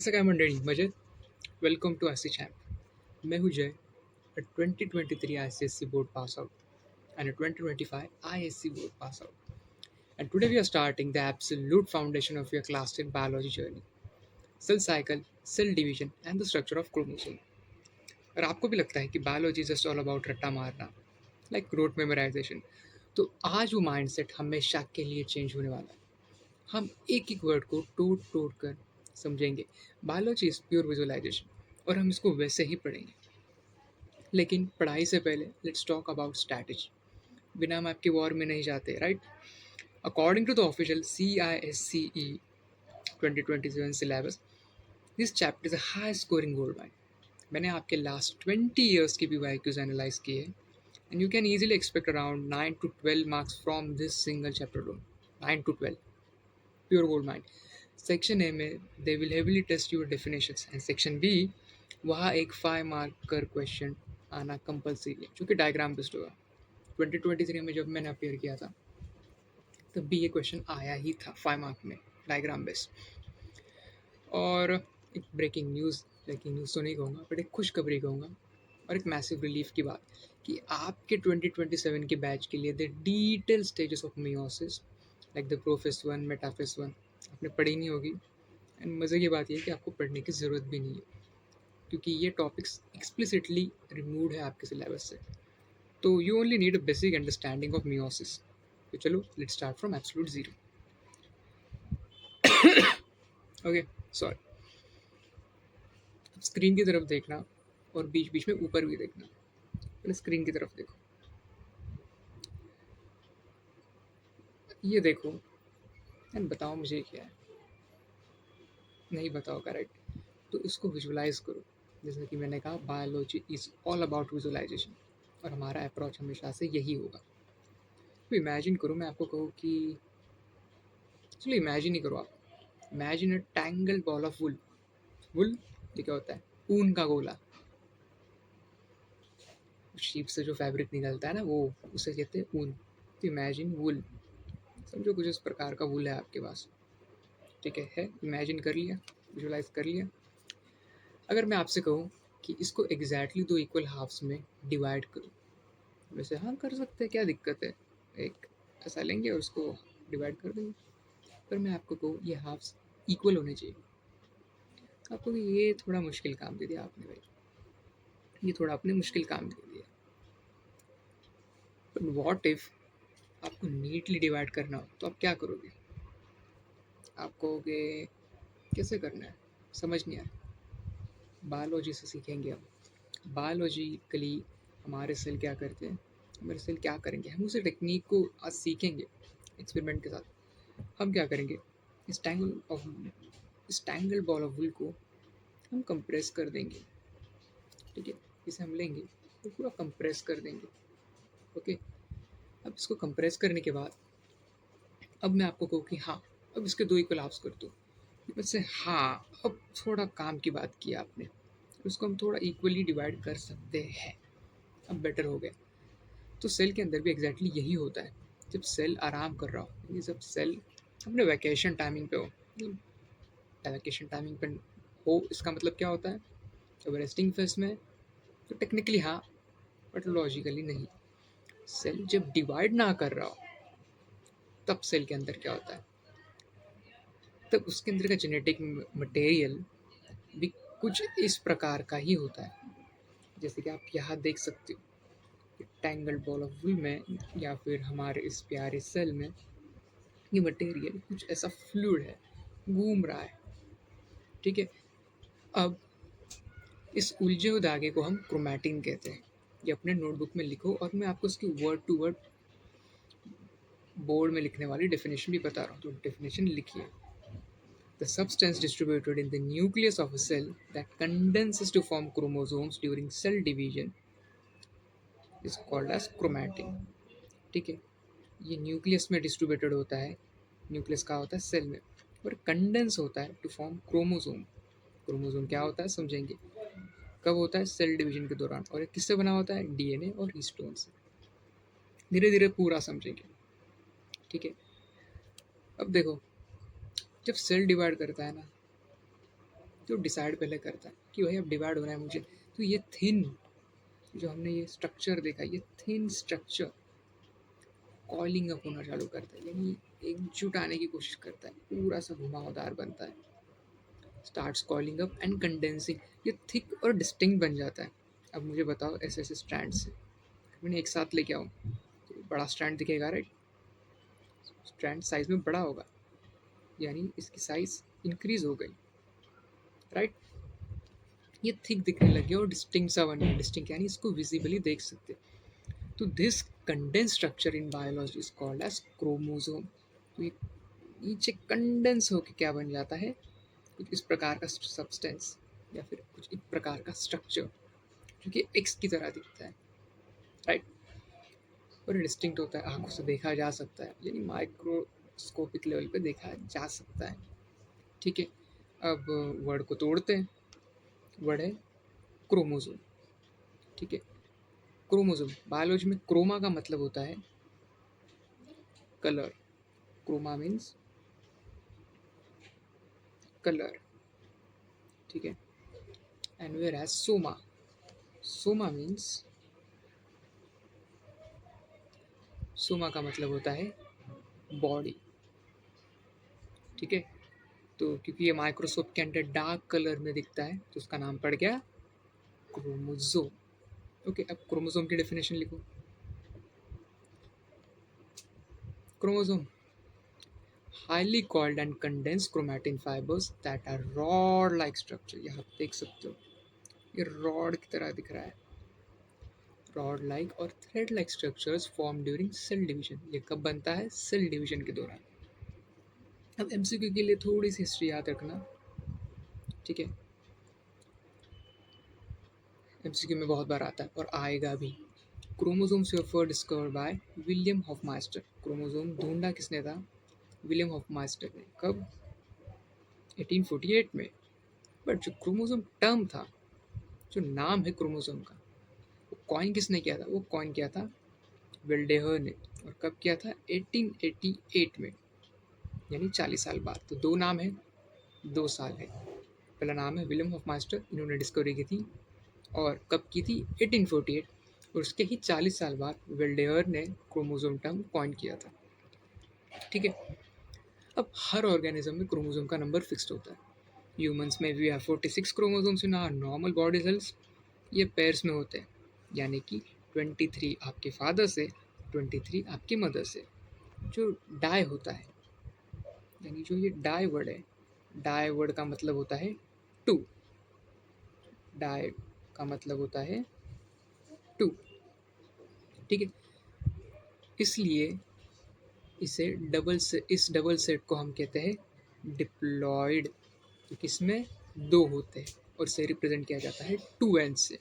कसं काय मंडळी मजेत. वेलकम टू आसी चॅम्प. मैं हूं जय, a 2023 ICSC board pass out and a 2025 ISC board pass out. And today we are starting the absolute foundation of your class 10 biology journey. Cell cycle, cell division and the structure of chromosome. और आपको भी लगता है कि biology just all about रट्टा मारना, like road memorisation, तो आज वो माइंडसेट हमेशा के लिए चेंज होने वाला है. हम एक एक वर्ड को तोड़ तोड़ कर समझेंगे. बायोलॉजी इज प्योर विजुअलाइजेशन और हम इसको वैसे ही पढ़ेंगे. लेकिन पढ़ाई से पहले लेट्स टॉक अबाउट स्ट्रैटेजी. बिना मैप के वॉर में नहीं जाते, right? According to the official CISCE 2027 syllabus, this chapter is a high scoring gold mine. मैंने आपके लास्ट 20 ईयर्स की PYQs एनालाइज किए हैं and you can easily expect around 9 to 12 marks from this single chapter alone. 9 to 12, pure gold mine. Section A में they will heavily test your definitions and section B वहाँ एक 5 mark कर question आना compulsory है जो कि diagram based होगा. 2023 में जब मैंने अपेयर किया था तब भी ये क्वेश्चन आया ही था 5 मार्क में, डायग्राम बेस्ड. और एक ब्रेकिंग न्यूज़ तो नहीं कहूँगा बट एक खुशखबरी कहूँगा और एक मैसिव रिलीफ की बात कि आपके 2027 के बैच के लिए the detail stages of meiosis like the prophase one metaphase one आपने पढ़ी नहीं होगी. एंड मज़े की बात यह है कि आपको पढ़ने की ज़रूरत भी नहीं है क्योंकि ये टॉपिक्स एक्सप्लिसिटली रिमूव्ड है आपके सिलेबस से. तो you only need a basic understanding of meiosis. तो चलो let's start from absolute zero. Okay, sorry. Screen की तरफ देखना और बीच बीच में ऊपर भी देखना. पहले स्क्रीन की तरफ देखो. ये देखो एंड बताओ मुझे क्या है. नहीं बताओ करेक्ट, तो इसको विजुलाइज करो. जैसा कि मैंने कहा biology is all about visualization और हमारा अप्रोच हमेशा से यही होगा. तो इमेजिन करो, मैं आपको कहूँ कि चलो इमेजिन ही करो. आप imagine a tangled ball of wool. Wool ये क्या होता है? ऊन का गोला. शीप से जो फैब्रिक निकलता है ना, वो उसे कहते हैं ऊन. तो इमेजिन वुल. समझो कुछ इस प्रकार का वुल है आपके पास. ठीक है इमेजिन कर लिया, विजुलाइज कर लिया. अगर मैं आपसे कहूँ कि इसको एग्जैक्टली दो इक्वल हाफ्स में डिवाइड करो, वैसे हाँ कर सकते हैं, क्या दिक्कत है. एक ऐसा लेंगे और उसको डिवाइड कर देंगे. पर मैं आपको कहूँ ये हाफ्स इक्वल होने चाहिए. आपको ये थोड़ा मुश्किल काम दे दिया आपने भाई. ये थोड़ा आपने मुश्किल काम दे दिया. बट वॉट इफ आपको नीटली डिवाइड करना हो तो आप क्या करोगे? आप कहोगे कैसे करना है, समझ नहीं आया. बायोलॉजी से सीखेंगे हम. बायोलॉजिकली हमारे सेल क्या करते हैं, हमारे सेल क्या करेंगे, हम उसे टेक्निक को आज सीखेंगे एक्सपेरिमेंट के साथ. हम क्या करेंगे, इस टैंगल बॉल ऑफ वुल को हम कंप्रेस कर देंगे. ठीक है, इसे हम लेंगे तो पूरा कंप्रेस कर देंगे. ओके, अब इसको कंप्रेस करने के बाद अब मैं आपको कहूँ कि हाँ अब इसके दो इक्वल हाफ्स कर दो. वैसे हाँ, अब थोड़ा काम की बात की आपने, उसको हम थोड़ा इक्वली डिवाइड कर सकते हैं. अब बेटर हो गया. तो सेल के अंदर भी एग्जैक्टली यही होता है. जब सेल आराम कर रहा हो, जब सेल अपने वैकेशन टाइमिंग पे हो, वैकेशन टाइमिंग पे हो इसका मतलब क्या होता है, जब रेस्टिंग फेस में तो टेक्निकली हाँ बट लॉजिकली नहीं. सेल जब डिवाइड ना कर रहा हो तब सेल के अंदर क्या होता है, तब उसके अंदर का जेनेटिक मटेरियल भी कुछ इस प्रकार का ही होता है. जैसे कि आप यहाँ देख सकते हो टैंगल्ड बॉल ऑफ वुल में या फिर हमारे इस प्यारे सेल में ये मटेरियल कुछ ऐसा फ्लूइड है, घूम रहा है. ठीक है, अब इस उलझे हुए धागे को हम क्रोमैटिन कहते हैं. ये अपने नोटबुक में लिखो और मैं आपको उसकी वर्ड टू वर्ड बोर्ड में लिखने वाली डेफिनेशन भी बता रहा हूँ, तो डेफिनेशन लिखिए. The substance distributed in the nucleus of a cell that condenses to form chromosomes during cell division is called as chromatin. ठीक है, ये न्यूक्लियस में डिस्ट्रीब्यूटेड होता है. न्यूक्लियस का होता है सेल में और कंडेंस होता है टू फॉर्म क्रोमोसोम. क्रोमोसोम क्या होता है समझेंगे. कब होता है? सेल डिवीजन के दौरान. और ये किससे बना होता है? DNA और हिस्टोन से. धीरे धीरे पूरा समझेंगे. ठीक है, अब देखो जब सेल डिवाइड करता है ना तो डिसाइड पहले करता है कि भाई अब डिवाइड होना है मुझे। तो ये थिन, जो हमने ये स्ट्रक्चर देखा, ये थिन स्ट्रक्चर कॉइलिंग अप होना चालू करता है, यानी एकजुट आने की कोशिश करता है, पूरा सा घुमावदार बनता है, starts coiling up and condensing, ये थिक और डिस्टिंक्ट बन जाता है। अब मुझे बताओ ऐसे ऐसे स्ट्रैंड से मैंने एक साथ लेके आऊँ तो बड़ा स्ट्रैंड दिखेगा, राइट? स्ट्रैंड साइज में बड़ा होगा, यानी इसकी साइज इंक्रीज हो गई, राइट? ये थिक दिखने लगे और डिस्टिंक्ट सा बन गया। डिस्टिंक्ट यानी इसको विजिबली देख सकते। तो this condense structure in biology is called as chromosome. तो ये नीचे कंडेंस होकर क्या बन जाता है, कुछ इस प्रकार का सब्सटेंस या फिर कुछ एक प्रकार का स्ट्रक्चर जो कि एक्स की तरह दिखता है, राइट? और डिस्टिंक्ट होता है, आंखों से देखा जा सकता है, यानी माइक्रोस्कोपिक लेवल पे देखा जा सकता है, ठीक है? अब वर्ड को तोड़ते हैं। वर्ड है क्रोमोसोम, ठीक है? क्रोमोसोम बायोलॉजी में क्रोमा का मतलब होता है कलर। क्रोमा मीन्स कलर, ठीक है? And whereas soma, soma means, soma का मतलब होता है बॉडी, ठीक है? तो क्योंकि ये माइक्रोस्कोप के अंदर डार्क कलर में दिखता है तो उसका नाम पड़ गया क्रोमोसोम। ओके, अब क्रोमोसोम की डेफिनेशन लिखो। Chromosome highly coiled and condensed chromatin fibers that are rod like structure। यहाँ आप देख सकते हो ये रॉड की तरह दिख रहा है, रॉड लाइक और thread like structures form during cell division. ये कब बनता है? सेल डिवीजन के दौरान। अब एमसीक्यू के लिए थोड़ी सी हिस्ट्री याद रखना, ठीक है? एमसीक्यू में बहुत बार आता है और आएगा भी। Chromosomes were first discovered by William Hoffmaster. Chromosome ढूंढा किसने था? विलियम हॉफमास्टर ने। कब? 1848 में। बट जो क्रोमोसोम टर्म था, जो नाम है क्रोमोसोम का, वो कॉइन किसने किया था? वो कॉइन किया था वेल्डेहर ने। और कब किया था? 1888 में, यानी 40 साल बाद। तो दो नाम है, 2 साल है। पहला नाम है विलियम हॉफमास्टर, इन्होंने डिस्कवरी की थी। और कब की थी? 1848। और उसके ही 40 साल बाद वेल्डेहर ने क्रोमोसोम टर्म कॉइन किया था, ठीक है? अब हर ऑर्गेनिज्म में क्रोमोसोम का नंबर फिक्स्ड होता है। ह्यूमंस में we have 46 chromosomes in our normal body cells. ये पेयर्स में होते हैं, यानी कि 23 आपके फादर से, 23 आपकी मदर से। जो डाई होता है, यानी जो ये डाई वर्ड है, डाई वर्ड का मतलब होता है टू। डाई का मतलब होता है टू, ठीक है? इसलिए इसे इस डबल सेट को हम कहते हैं डिप्लॉयड, क्योंकि इसमें दो होते हैं और इसे रिप्रेजेंट किया जाता है 2n से।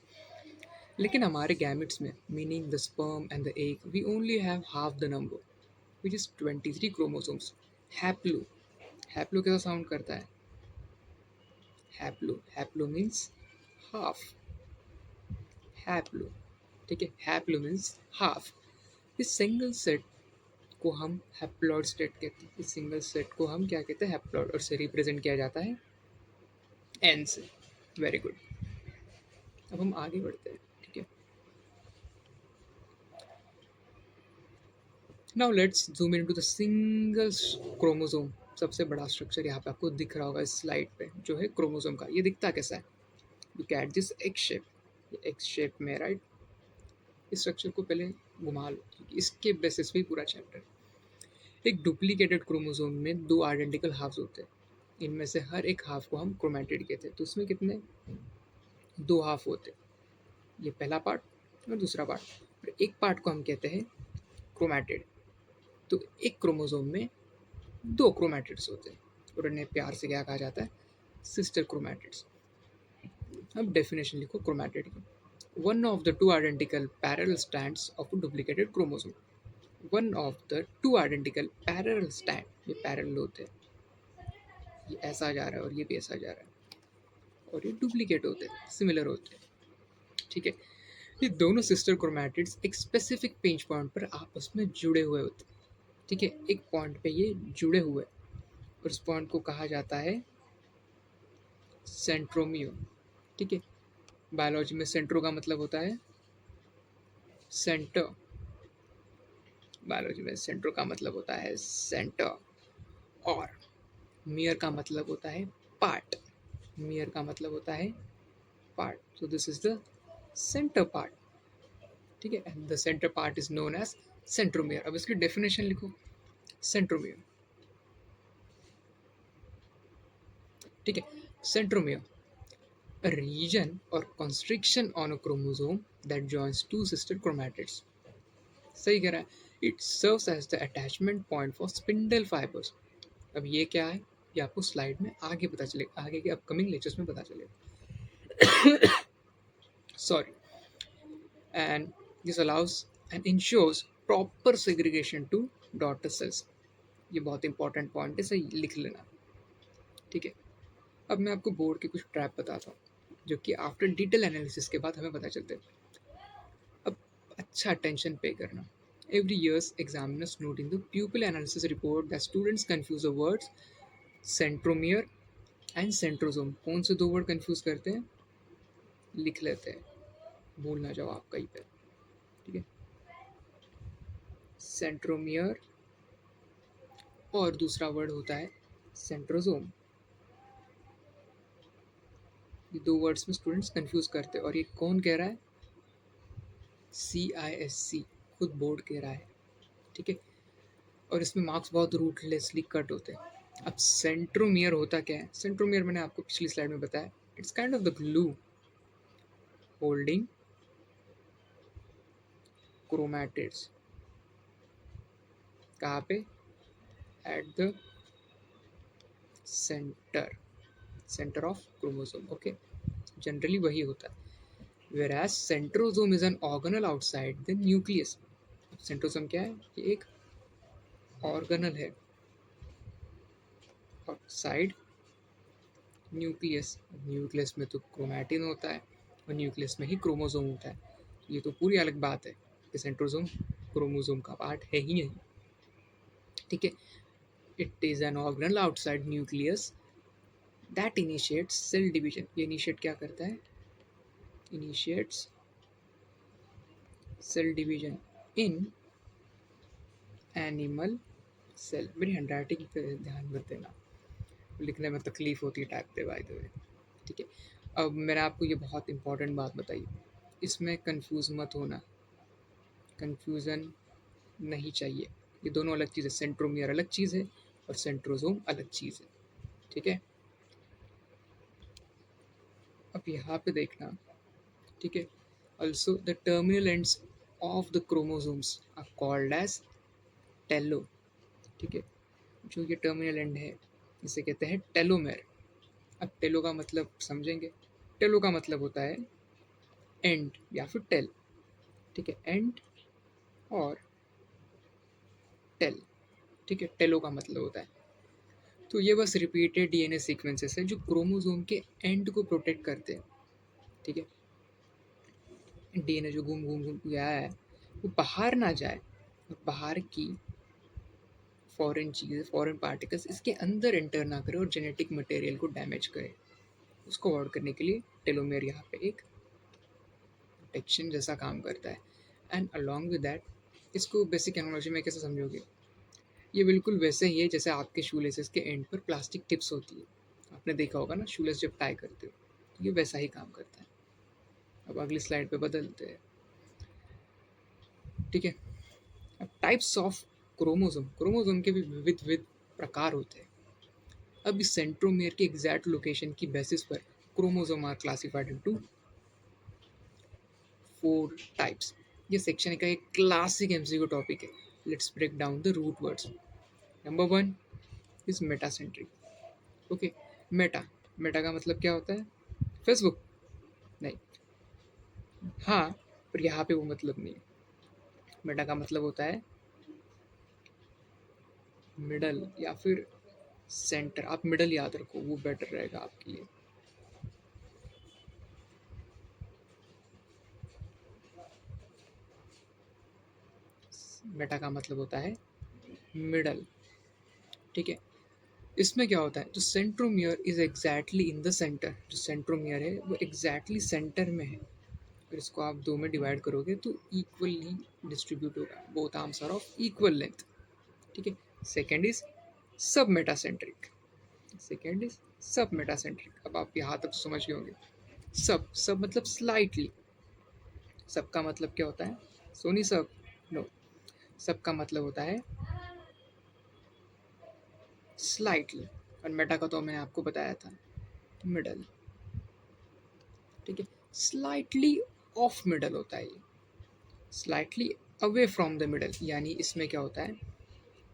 लेकिन हमारे गैमेट्स में, meaning the sperm and the egg, we only have half the number which is 23 chromosomes. Haplo, haplo कैसा साउंड करता है? Haplo, haplo means half, haplo, ठीक है? Haplo means half. इस सिंगल सेट को हम हैप्लॉइड सेट कहते हैं। इस सिंगल सेट को हम क्या कहते हैं? हैप्लॉइड। और से रिप्रेजेंट किया जाता है एन से। Very good. अब हम आगे बढ़ते हैं, ठीक है? Now let's zoom into the single chromosome. सबसे बड़ा स्ट्रक्चर यहाँ पे आपको दिख रहा होगा इस स्लाइड पे, जो है क्रोमोसोम का। ये दिखता कैसा है? Look at this x shape, x shape में, राइट? इस स्ट्रक्चर को पहले घुमा लो, क्योंकि इसके बेसिस पे पूरा चैप्टर। एक डुप्लीकेटेड क्रोमोसोम में दो आइडेंटिकल हाफ्स होते हैं। इनमें से हर एक हाफ को हम क्रोमेटिड कहते हैं। तो उसमें कितने? दो हाफ होते हैं, ये पहला पार्ट और दूसरा पार्ट। और एक पार्ट को हम कहते हैं क्रोमेटिड। तो एक क्रोमोसोम में दो क्रोमेटिड्स होते हैं और इन्हें प्यार से क्या कहा जाता है? Sister chromatids. अब डेफिनेशन लिखो क्रोमेटिड की। One of the two identical parallel strands of a duplicated chromosome. One of the two identical parallel strand, ये पैरेलल होते हैं, ये ऐसा जा रहा है और ये भी ऐसा जा रहा है, और ये डुप्लीकेट होते हैं, सिमिलर होते हैं, ठीक है? ये दोनों सिस्टर क्रोमैटिड्स एक स्पेसिफिक पिंच पॉइंट पर आपस में जुड़े हुए होते हैं, ठीक है? एक पॉइंट पे ये जुड़े हुए, और उस पॉइंट को कहा जाता है सेंट्रोमियर, ठीक है। बायोलॉजी में सेंट्रो का मतलब होता है सेंटर, बायोलॉजी में सेंट्रो का मतलब होता है सेंटर, और मियर का मतलब होता है पार्ट, मियर का मतलब होता है part, so this is the center part, ठीक है। And the center part is known as centromere. अब इसकी डेफिनेशन लिखो, सेंट्रोमियर, ठीक है। Centromere, a region or constriction on a chromosome that joins two sister chromatids, सही कह रहा है। It serves as the attachment point for spindle fibres. अब ये क्या है, ये आपको स्लाइड में आगे पता चलेगा, आगे के अपकमिंग लेक्चर्स में पता चलेगा, sorry. And this allows and ensures proper segregation to daughter cells. ये बहुत इंपॉर्टेंट पॉइंट है, सही लिख लेना, ठीक है। अब मैं आपको बोर्ड के कुछ ट्रैप बताता हूँ जो कि आफ्टर डिटेल एनालिसिस के बाद हमें पता चलते हैं। अब अच्छा अटेंशन पे करना। Every year's examiners note in the pupil analysis report that students confuse the words centromere and centrosome। कौन से दो वर्ड कंफ्यूज करते हैं, लिख लेते हैं, भूल ना जाओ आप कहीं पे, ठीक है। सेंट्रोमियर और दूसरा वर्ड होता है सेंट्रोसोम। ये दो वर्ड्स में स्टूडेंट्स कंफ्यूज करते हैं, और ये कौन कह रहा है, CISC, खुद बोर्ड कह रहा है, ठीक है। और इसमें मार्क्स बहुत रूटलेसली कट होते हैं। अब सेंट्रोमियर होता क्या है, सेंट्रोमियर मैंने आपको पिछली स्लाइड में बताया, it's kind of the glue holding chromatids, कहाँ पे, at the centre, centre of chromosome, okay, generally वही होता है। whereas centrosome is an organelle outside the nucleus। Centrosome क्या है, ये एक ऑर्गेनल है आउटसाइड न्यूक्लियस। न्यूक्लियस में तो क्रोमैटिन होता है और न्यूक्लियस में ही क्रोमोसोम होता है, ये तो पूरी अलग बात है कि सेंट्रोसोम क्रोमोसोम का पार्ट है ही नहीं, ठीक है। It is an organelle outside nucleus that initiates cell division. ये इनिशिएट क्या करता है, initiates cell division in animal cell. मेरी हैंडराइटिंग पे ध्यान मत देना, लिखने में तकलीफ होती है टाइप पे, बाय द वे, ठीक है। अब मैंने आपको ये बहुत इंपॉर्टेंट बात बताई, इसमें कंफ्यूज मत होना, कंफ्यूजन नहीं चाहिए। ये दोनों अलग चीज़ है, सेंट्रोमियर अलग चीज़ है और सेंट्रोसोम अलग चीज़ है, ठीक है। अब यहाँ पे देखना, ठीक है। Also the terminal ends of the chromosomes are called as telo, ठीक है। जो ये टर्मिनल एंड है इसे कहते हैं टेलोमेर। अब टेलो का मतलब समझेंगे, टेलो का मतलब होता है एंड या फिर टेल, ठीक है, एंड और टेल, ठीक है, टेलो का मतलब होता है। तो ये बस रिपीटेड DNA सीक्वेंसेस है जो क्रोमोसोम के एंड को प्रोटेक्ट करते हैं, ठीक है। DNA जो घूम घूम घूम के आया है वो बाहर ना जाए, और बाहर की फॉरेन चीज़, फॉरेन पार्टिकल्स इसके अंदर एंटर ना करे और जेनेटिक मटेरियल को डैमेज करे। उसको अवॉइड करने के लिए टेलोमेयर यहाँ पे एक प्रोटेक्शन जैसा काम करता है। एंड अलॉन्ग विद दैट, इसको बेसिक एनालॉजी में कैसे समझोगे, ये बिल्कुल वैसे ही है जैसे आपके शूलेसेस के एंड पर प्लास्टिक टिप्स होती है, आपने देखा होगा ना शूलेस जब टाई करते हो, तो ये वैसा ही काम करता है। अब अगली स्लाइड पे बदलते हैं, ठीक है। अब टाइप्स ऑफ क्रोमोसोम, क्रोमोसोम के भी विविध विविध प्रकार होते हैं। अब इस सेंट्रोमियर की एग्जैक्ट लोकेशन की बेसिस पर chromosome are classified into 4 types. ये सेक्शन का एक क्लासिक MCQ टॉपिक है। Let's break down the root words. Number 1 is metacentric, okay. Meta, meta का मतलब क्या होता है, फेसबुक, नहीं, हाँ, पर यहाँ पे वो मतलब नहीं है। मेटा का मतलब होता है मिडल या फिर सेंटर। आप मिडल याद रखो, वो बेटर रहेगा आपके लिए। मेटा का मतलब होता है मिडल, ठीक है। इसमें क्या होता है, जो centromere is exactly in the centre, जो सेंट्रोमियर है वो एग्जैक्टली सेंटर में है। अगर इसको आप दो में डिवाइड करोगे तो इक्वली डिस्ट्रीब्यूट होगा, both arms are of equal length. ठीक है। Second is submetacentric. Second is submetacentric. अब आप यहाँ तक समझ गए होंगे। सब सब मतलब स्लाइटली। सब का मतलब क्या होता है, सोनी सब? नो, सब का मतलब होता है स्लाइटली। और मेटा का तो मैंने आपको बताया था, मिडल। ठीक है। स्लाइटली ऑफ मिडल होता है ये, slightly away from the middle. यानी इसमें क्या होता है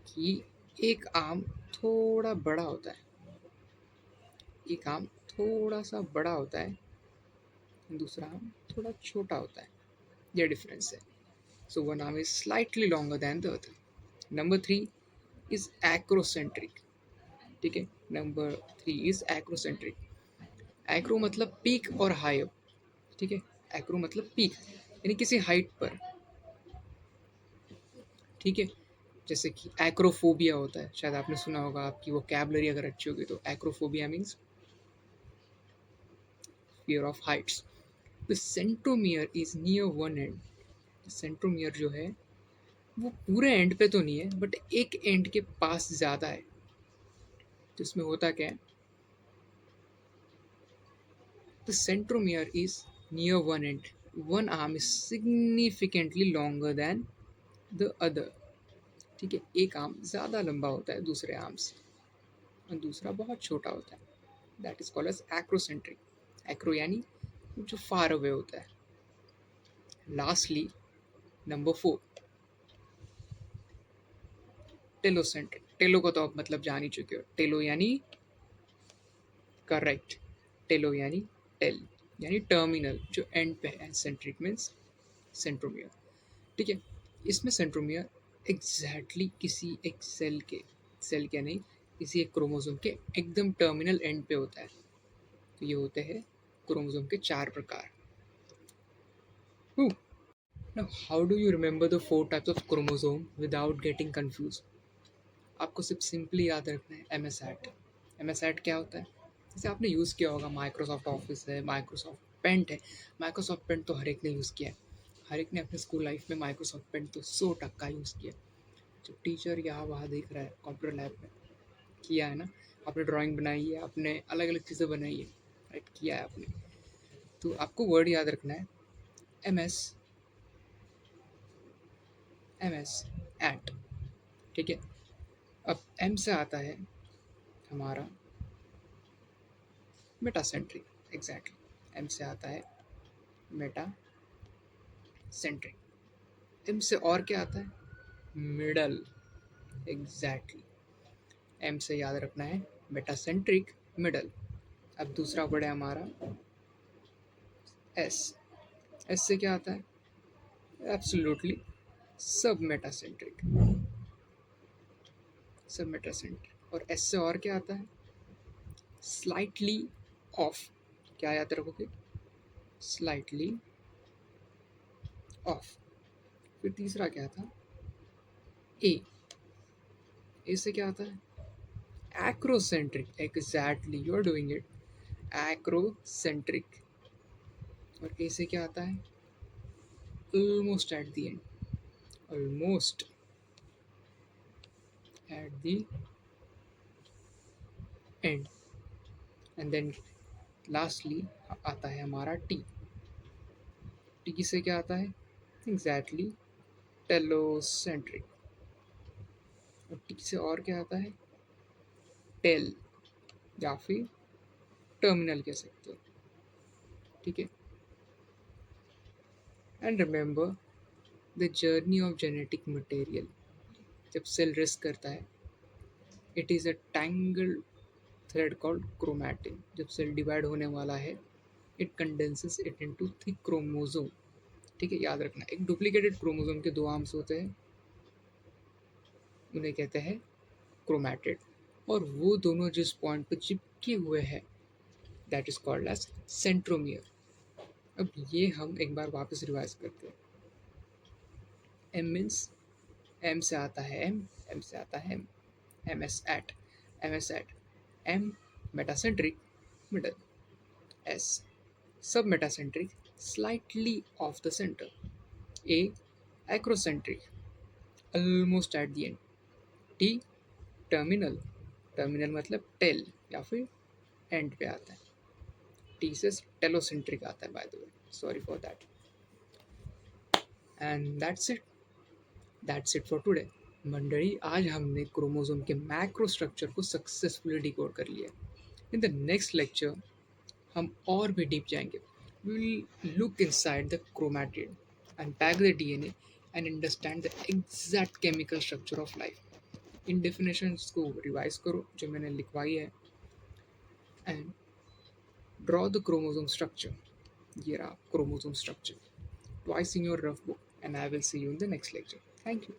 कि एक आर्म थोड़ा बड़ा होता है, एक आर्म थोड़ा सा बड़ा होता है, दूसरा आर्म थोड़ा छोटा होता है। ये डिफरेंस है। So one arm is slightly longer than the other. Number three is acrocentric. ठीक है। Number three is acrocentric. Acro मतलब पीक और हाई अप। ठीक है। एक्रो मतलब पीक यानी किसी हाइट पर। ठीक है। जैसे कि एक्रोफोबिया होता है, शायद आपने सुना होगा, आपकी वो कैबलरी अगर अच्छी होगी तो। Acrophobia means fear of Heights. The centromere is near one and. Centromere जो है वो पूरे एंड पे तो नहीं है, बट एक एंड के पास ज़्यादा है। तो इसमें होता क्या है, the centromere is near one and, one arm is significantly longer than the other. ठीक है। एक आर्म ज़्यादा लंबा होता है दूसरे आर्म से, और दूसरा बहुत छोटा होता है। That is called as acrocentric. Acro यानी जो फार अवे होता है। Lastly number four, telocentric. Telo को तो आप मतलब जान ही चुके हो। टेलो यानी करेक्ट, टेलो यानी टेल, यानी टर्मिनल जो एंड पे है। Centric means centromere. ठीक है। इसमें सेंट्रोमियर एग्जैक्टली किसी एक सेल के नहीं, किसी एक क्रोमोसोम के एकदम टर्मिनल एंड पे होता है। तो ये होते हैं क्रोमोसोम के चार प्रकार। Now how do you remember the four types of chromosome without getting confuse? आपको सिर्फ सिंपली याद रखना है M S AT. M S AT क्या होता है, जैसे आपने यूज़ किया होगा, माइक्रोसॉफ्ट ऑफिस है, माइक्रोसॉफ्ट पेंट है। माइक्रोसॉफ्ट पेंट तो हर एक ने यूज़ किया है। हर एक ने अपने स्कूल लाइफ में माइक्रोसॉफ्ट पेंट तो 100% यूज़ किया। जो टीचर यहाँ वहाँ देख रहा है कंप्यूटर लैब में, किया है ना? आपने ड्राइंग बनाई है, आपने अलग अलग चीज़ें बनाई है, राइट, किया है आपने। तो आपको वर्ड याद रखना है M S, M S AT. ठीक है। अब एम से आता है हमारा मेटासेंट्रिक। एग्जैक्टली एम से आता है मेटा सेंट्रिक। एम से और क्या आता है, मिडल। एग्जैक्टली एम से याद रखना है मेटासेंट्रिक, मिडल। अब दूसरा वर्ड है हमारा एस। एस से क्या आता है, एब्सोल्युटली सब मेटासेंट्रिक, सब मेटासेंट्रिक। और एस से और क्या आता है, स्लाइटली ऑफ। क्या याद रखोगे, स्लाइटली ऑफ। फिर तीसरा क्या था, ए। ए से क्या आता है, acrocentric. Exactly you are doing it, acrocentric. और ए से क्या आता है, almost at the end, almost at the end. And then lastly आता है हमारा टी। टी से क्या आता है, एग्जैक्टली टेलोसेंट्रिक। और टी से और क्या आता है, टेल, या फिर टर्मिनल कह सकते हो। ठीक है। And remember the journey of genetic material. जब सेल रेस्ट करता है, it is a tangled thread called chromatin. जब सेल डिवाइड होने वाला है, it condenses it into thick chromosome. ठीक है। याद रखना, एक डुप्लीकेटेड क्रोमोसोम के दो आर्म्स होते हैं, उन्हें कहते हैं क्रोमैटिड। और वो दोनों जिस पॉइंट पर चिपके हुए हैं, that is called as centromere. अब ये हम एक बार वापस रिवाइज करते हैं। एम मीन्स, एम से आता है एम, एम से आता है M, M S AT, M S AT. M. Metacentric, middle. S. Submetacentric, slightly off the center. A. Acrocentric, almost at the end. T. Terminal, terminal मतलब tell या फिर and पे आता है. टी से टेलोसेंट्रिक आता है, by the way, sorry for that. And that's it for today. मंडली, आज हमने क्रोमोसोम के मैक्रो स्ट्रक्चर को सक्सेसफुली डिकोड कर लिया. इन द नेक्स्ट लेक्चर हम और भी डीप जाएंगे. We will look inside the chromatid, unpack the DNA and understand the exact chemical structure of life. इन डेफिनेशंस को रिवाइज करो जो मैंने लिखवाई है, and draw the chromosome structure. ये रहा chromosome structure twice in your rough book, and I will see you in the next lecture. Thank you.